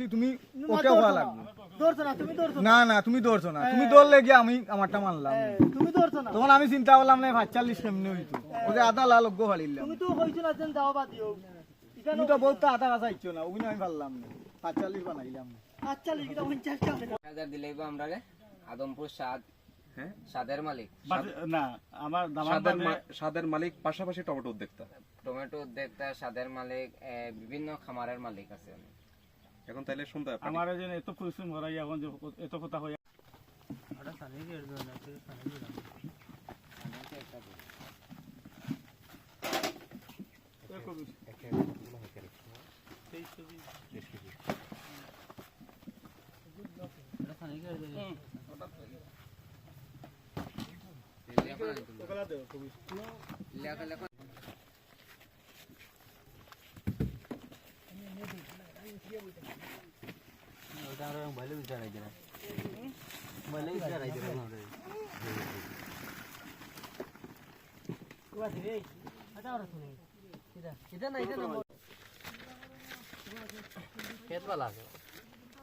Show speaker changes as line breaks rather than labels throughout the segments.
করছি তুমি ওকে হওয়া লাগবে
দৌড়ছো না তুমি দৌড়ছো
না না তুমি দৌড়ছো না তুমি দৌড়লে গিয়ে আমি আমারটা মানলাম
তুমি দৌড়ছো না
তখন আমি চিন্তা করলাম না 45 কেমনে হইতো ওকে আধা লাল গো ফালিলাম
তুমি তো কইছো না যেন যাও বাদিও
তুমি তো বলতে আধা কাঁচা ইচ্ছো না ওগুলো আমি পারলাম না 45 বানাইলাম
আচ্ছা লিখিটা 50 টাকা
1000 দিলেই আমরা আদমপুর স্বাদ
হ্যাঁ
স্বাদের মালিক
না আমার
স্বাদের মালিক পাশাপাশি টমেটো উদ্যোক্তা।
টমেটো উদ্যোক্তা স্বাদের মালিক বিভিন্ন খামারের মালিক আছে অনেক।
এখন তাইলে শুনতে হবে
আমার যেন এত পরিশ্রম করাই এখন যে এত কথা হয়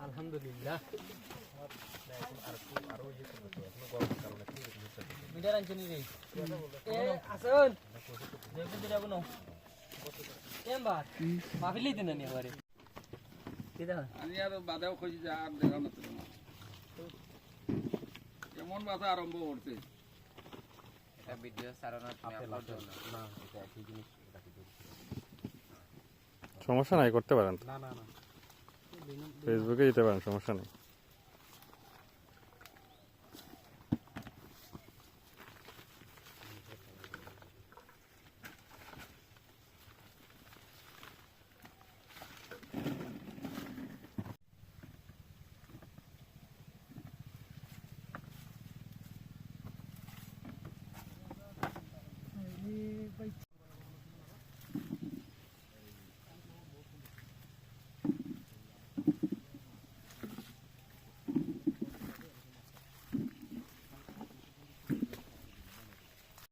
আলহামদুলিল্লাহ ভিডিও সারানোর
সমস্যা নাই করতে পারেন ফেসবুকে দিতে পারেন সমস্যা নেই